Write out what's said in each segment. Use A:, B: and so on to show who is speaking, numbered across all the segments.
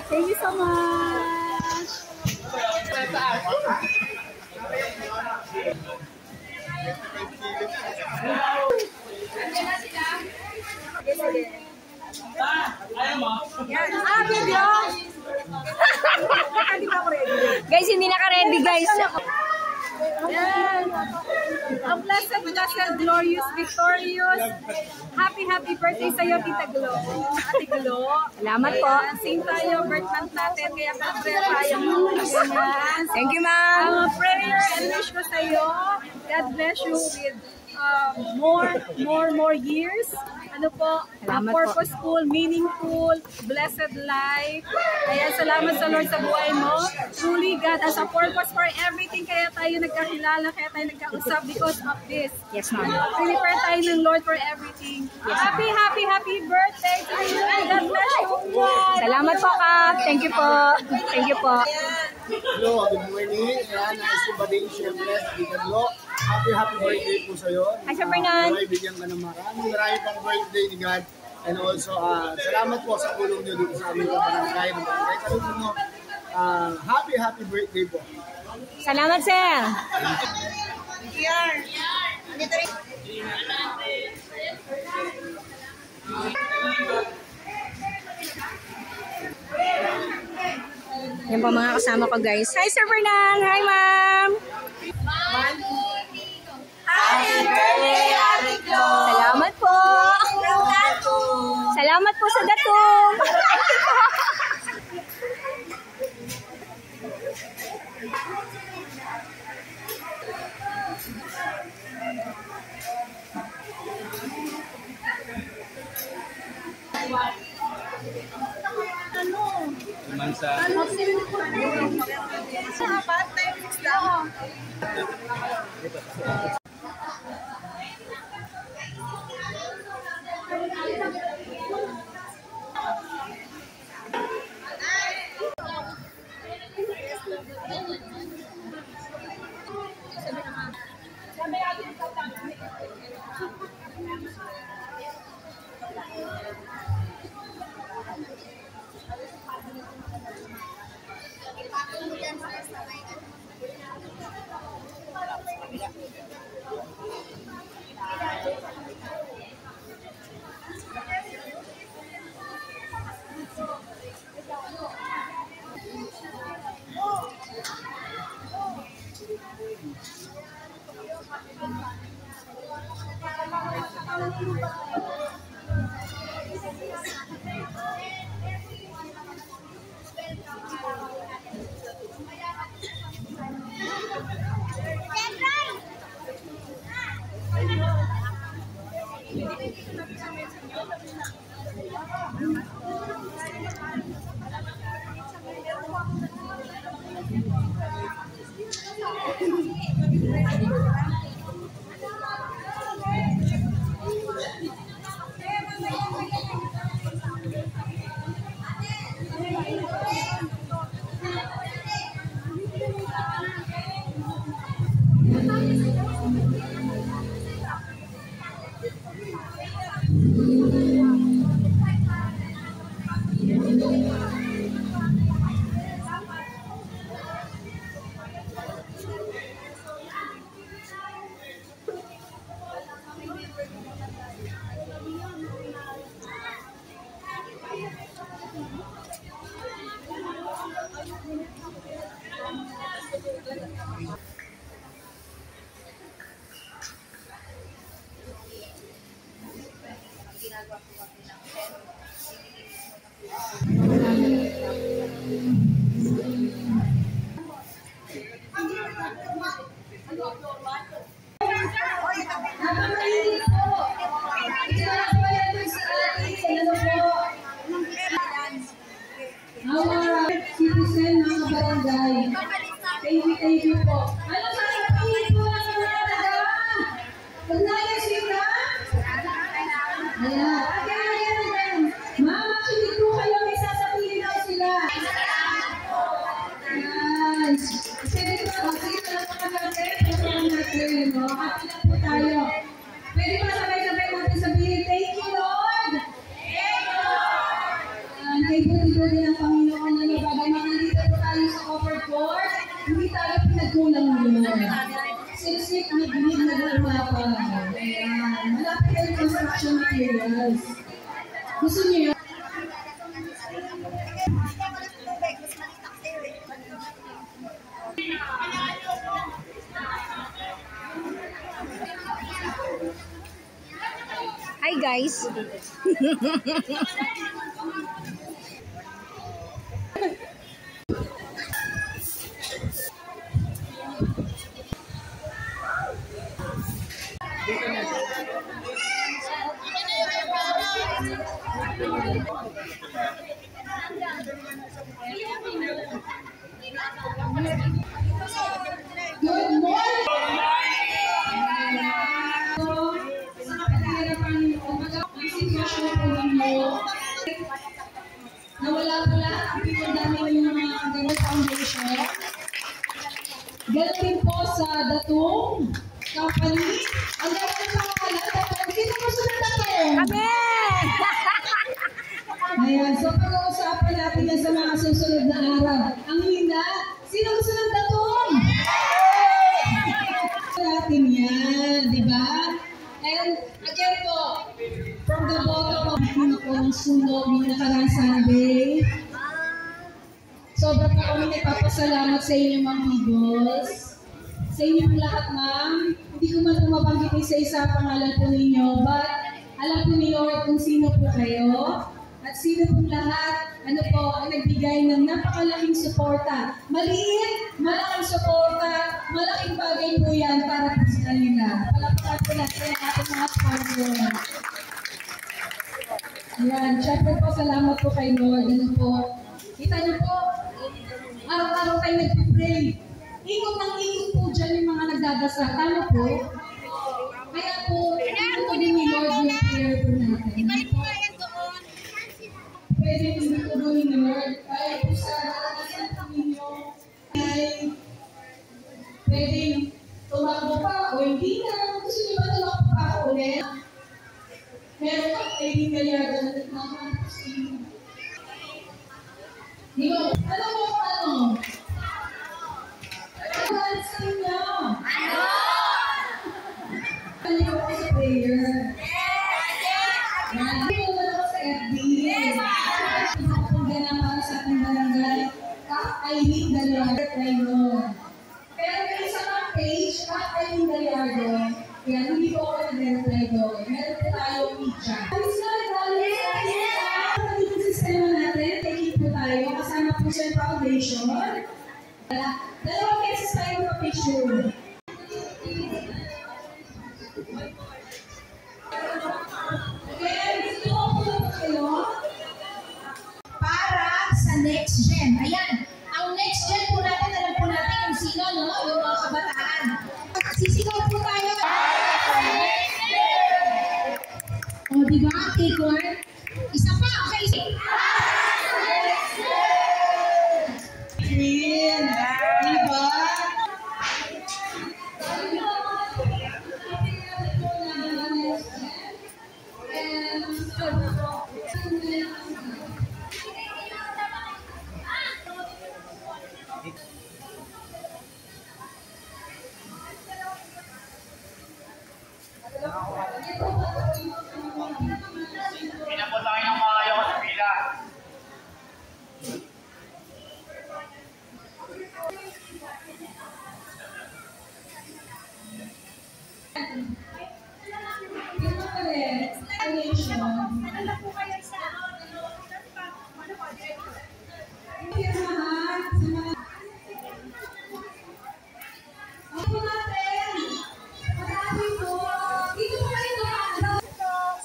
A: Thank you so much. Video. Guys, hindi naka-ready guys. Yan. A blessed, glorious, victorious. Happy birthday sa'yo, Tita Glo. Ate Glo. Salamat po. Same tayo, birth month natin. Kaya prayer tayo. Thank you, ma'am. Prayer and wish ko sa'yo. God bless you with more years. Ano po, purposeful, meaningful, blessed life. Kaya salamat sa Lord sa buhay mo. Truly, God has a purpose for everything. Kaya tayo nagkakilala, kaya tayo nagkausap because of this. Yes, ma'am. Prepare tayo ng Lord for everything. Yes, happy birthday to you. God bless you. Salamat po, Kap. Thank you po. Thank you po.
B: Hello, good morning. Ayan, nice to ba din, siyempre, Tita Glo. Happy birthday po sa'yo.
A: Hi, Sir Fernand.
B: Bigyan ka ng marami pang birthday ni God. And also, salamat po sa tulong niyo dito sa aming barangay. Kalungin mo, happy birthday po.
A: Salamat, sir. Yan po mga kasama ko guys. Hi, Sir Fernand. Hi, ma'am. Happy birthday, Ate Glo. Salamat po. Salamat po sa datong.
C: Citizen ng barangay. Thank you po. Ano sasabihin po ng mga taga? Paglayas sila? Ayan. Mama, hindi po kayo may sasabihin daw sila. Ayan. Pwede po, sige na lang mga natin. Happy lang po tayo. Pwede ba sabay-sabay natin sabihin, thank you, Lord. Thank you, Lord. Kay buti-buti ng Panginoon na diba? Dahil makandito po tayo sa covered court, hindi tayo pinagkulang ngayon. Sinisip na bilib na lumapa. Ayan. Malapit kayo construction materials. Gusto niyo yun?
D: Hi guys.
C: Good morning! Sa kapatirapan niyo, ang sitwasyon po ninyo, nawala pala ang pinagdami ng mga Ganun Foundation. Ganun din po sa Datong Company. Ang dami ng pangalan, Datong. Sino gusto ng Datong?
D: Amen!
C: Ayan, so pag-uusapan natin yan sa mga susunod na araw. Ang hina, sino gusto ng Datong? Natin yan, di ba? And again po, from the bottom of ako ng sunog ng nakarang Sunday. Sobra pa kami nagpapasalamat sa inyo, Ma'am Eagles. Sa inyong lahat, Ma'am. Hindi ko man mabanggit isa-isa pangalan po ninyo, but alam po ni Lord kung sino po kayo. At sino pong lahat, ano po, ang nagbigay ng napakalaking suporta. Maliit, malaking suporta, malaking bagay po yan para po sa kanila. Palakpakan po natin ang ating mga sponsor. Ayan, syempre po, salamat po kay Lord. Ano po, kita niyo po, araw-araw tayo nag-pray. Ikot ng ikot po dyan yung mga nagdadasal. Tama po? Kaya po, ikot din ni Lord yung prayer po natin. Pwede yung natuloy ni Lord, kaya po sa nalagasan po ninyo ay pwede tumakbo pa o hindi na. Gusto niyo ba tumakbo pa ako ulit? Meron ka pwede kaya doon at makakusin. Di ba? Alam mo ano? Ano sa inyo? Ano? Ano ko sa prayer? Ano ko ako sa FB? Para sa ating barangay, Kak-Aileen Gallardo Traydor. Pero may isa kang page, Kak-Aileen Gallardo, kaya hindi po ako nag-Traydor. Meron po tayo media. Alis na, alis na. Ang sistema natin, taking po tayo, kasama po siya yung foundation. Dalawang beses tayo pa-picture. Okay, gusto ko po na kayo. Para sa next gen. Ayan. Ang next gen po natin, alam po natin kung sino, no? Yung mga kabataan. Sisigaw po tayo. O, diba? Take one. Isa pa. Okay. Queen. Diba?
E: Pinapot tayo ng maayaw sa pila.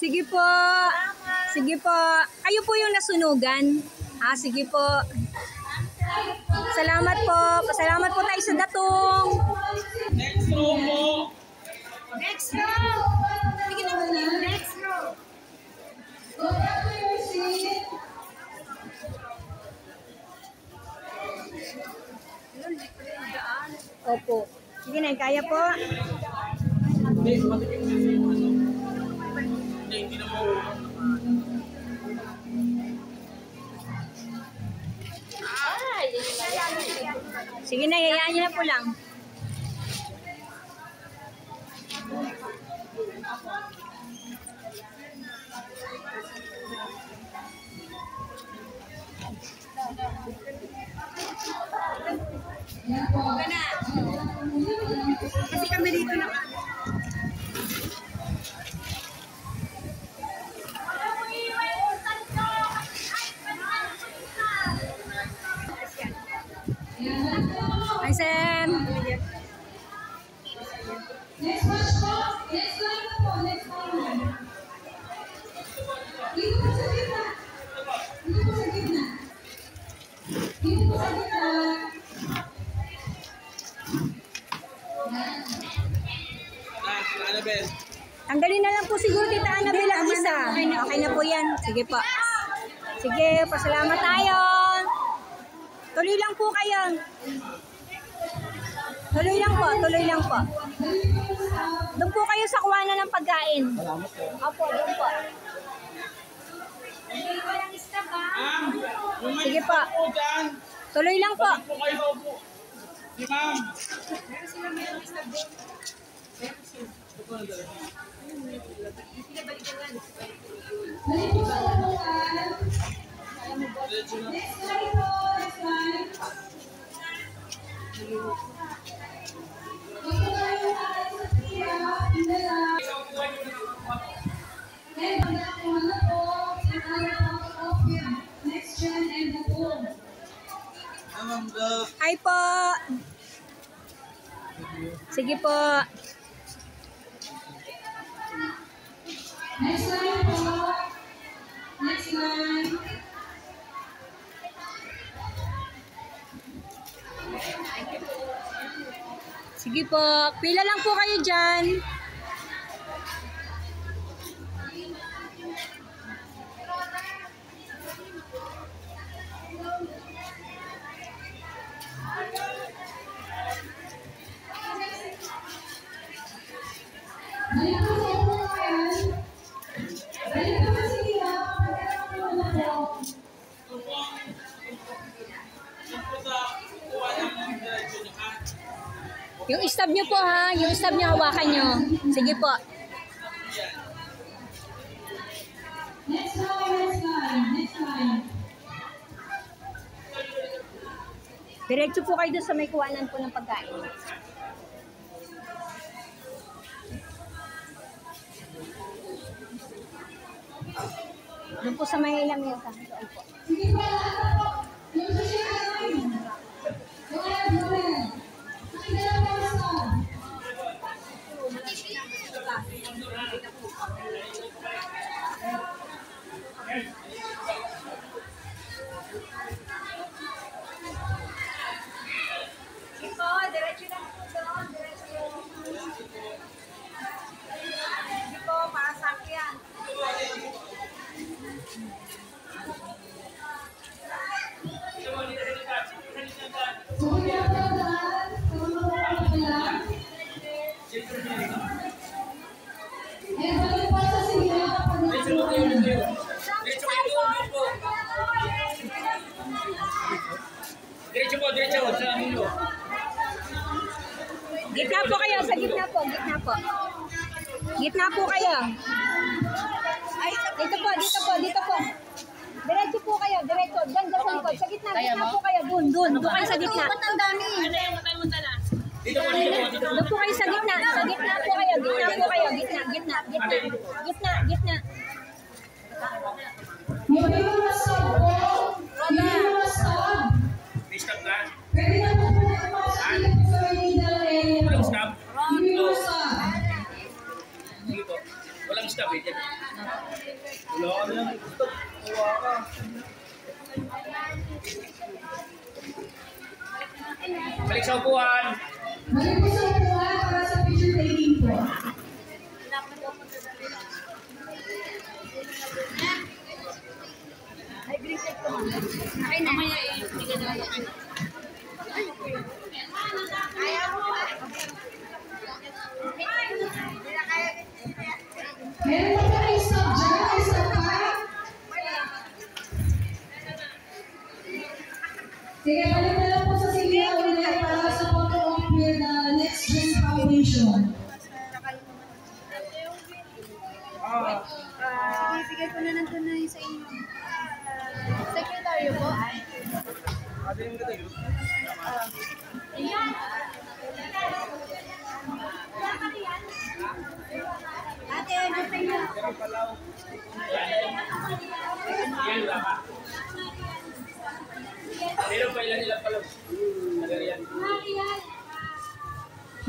D: Sige po. Sige po. Kayo po yung nasunugan. Sige po. Salamat po. Pasalamat po tayo sa Datong.
E: Next row po.
D: Next row.
C: Next row. Go back to your seat.
D: Opo. Sige na, kaya po.
E: Hindi na mo.
D: Sige na, hayaan niyo na po lang.
A: Kasi kami dito na.
D: Hi, Sen.
C: Next match po. Next line na po. Next line. Dito po sa gitna. Dito po sa gitna. Dito po sa gitna.
E: Annabel.
D: Tanggalin na lang po siguro Tita Annabel ang isa. Okay na po yan. Sige po. Sige, pasalamat tayo. Tuloy lang po kayo. Tuloy lang po, tuloy lang po. Doon po kayo sa kuwanan ng pagkain. Opo, doon po. Sige po. Tuloy lang po.
E: Si ma'am.
C: Dali po sa labukan. Next line po. Next line. Dito tayo tayo sa tira. Indala. And magkakakuha na po. Sa araw of next gen and the home.
D: Hi po. Sige po.
C: Next line po. Next line.
D: Sige po. Pila lang po kayo dyan.
C: Dali po sa upuan. Dali po sa tira. Magkakakuha na po.
D: Yung stab nyo po ha. Yung stab nyo hawakan nyo. Sige po.
C: Next line, next line, next line.
D: Diretso po kayo doon sa may kuwanan po ng pagkain. Doon po sa may lamesa. Doon po.
C: Sige po, lahat na po. Yung sa share line. Joel, Joel. Pakita lang po ang star.
A: Ito, diretso lang po doon. Diretso. Ito, para sa akin.
C: Sige po, lahat. Tumawag po lang. And balik po sa sila kapag nakuha.
E: Diretso po, diretso. Sa mulo.
D: Gitna po kayo. Sa gitna po. Gitna po. Gitna po kayo. Ay, dito po. Dito po. Dito po. Diretso po kayo. Diretso. Diyan sa likod. Sa gitna. Gitna po kayo. Doon. Doon. Doon kayo sa gitna.
A: Ang dami.
E: Dito po, dito po, dito po.
D: Doon po kayo sa gitna. Sa gitna po kayo. Gitna po kayo. Gitna. Gitna. Gitna. Gitna. Gitna.
C: Yung mga sub po. Yung mga sub.
E: May stop ka?
C: Pwede na po po sa sila po sa middle area.
E: Walang stop?
C: Yung mga sub.
E: Sige po. Walang stop eh. Wala ka na. Stop. Wala ka. Balik sa upuan.
C: Balik po sa upuan para sa picture taking po.
D: Okay na.
C: Meron pa kayo sub dyan? May sub pa? Sige, balik na lang po sa sila. information.
D: Ibigay ko na nandun na sa inyo. Secretary po. Ate, ano sa inyo?
E: Meron pa ilan pala.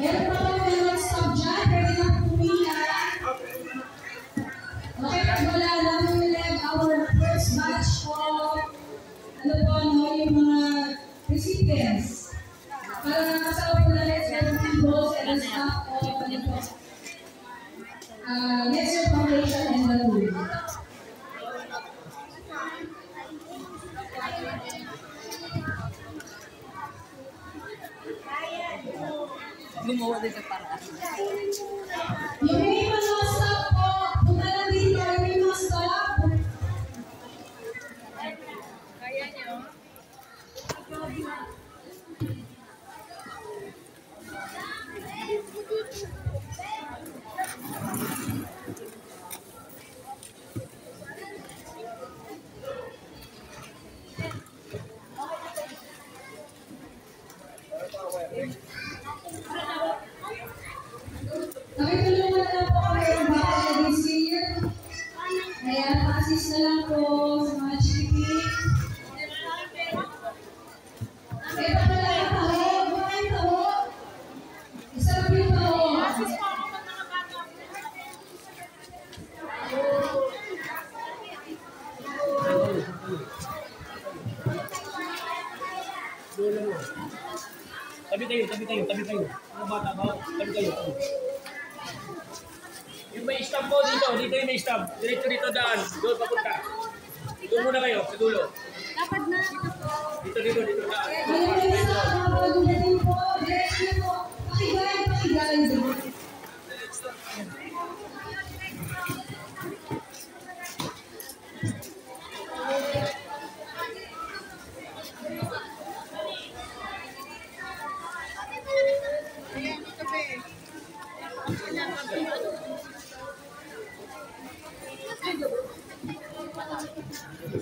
C: Meron pa kami ng stop dyan. Pwede na pumila. Okay, pag wala lang, we will have our first batch of yung mga recipients. Para nakasama po na let's get people and the staff of Let's Your Foundation and the Group.
A: Gumawa din sa paraan.
C: Yung may mga staff po, punta lang dito, yung may mga staff.
A: Kaya niyo?
C: Nakitulungan na lang po kami ng bata this year. Kaya pa-assist na lang po sa mga chikitik. Ito pala yung taho. Buka yung taho. Isarap yung taho.
E: Tabi kayo. Mga bata ba? Tabi kayo. Yung may stop po dito yung may stop. Dito daan. Doon papunta. Doon muna kayo, sa dulo.
D: Dapat na.
E: Dito daan.
C: Ayun yung isa, mga pag-umating po. Diretso po. Pakigay.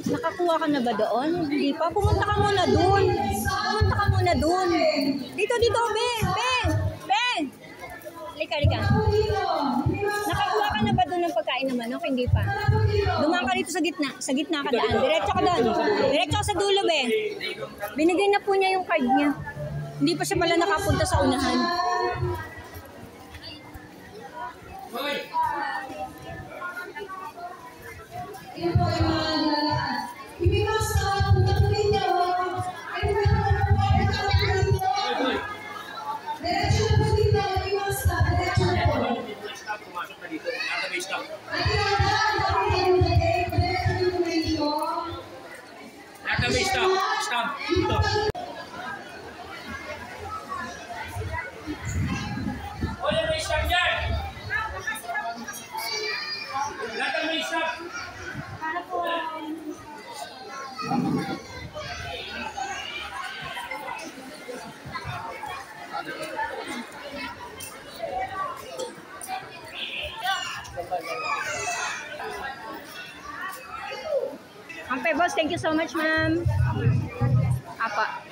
D: Nakakuha ka na ba doon? Hindi pa. Pumunta ka muna doon. Dito, Ben! Lika. Nakakuha ka na ba doon ng pagkain ng manok? Hindi pa. Dumaan ka dito sa gitna. Sa gitna ka daan. Diretso ka doon. Diretso ka sa dulo, be. Binigay na po niya yung card niya. Hindi pa siya pala nakapunta sa unahan.
C: Yun po yung mga nilalaan. Hindi ba sa punta po ninyo? Ayun po yung mga punta po dito. Diretso na po dito. Hindi ba sa diretso na po.
E: Pumasok na dito. Nasa may stop.
C: At yung mga diretso na po dito.
E: Nasa may stop. Stop. Dito. Wala may stop dyan. Nasa may stop.
D: Okay, boss. Thank you so much, ma'am. Apa.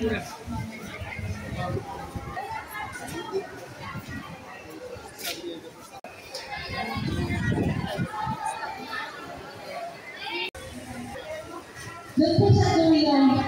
C: Doon po sa dulo,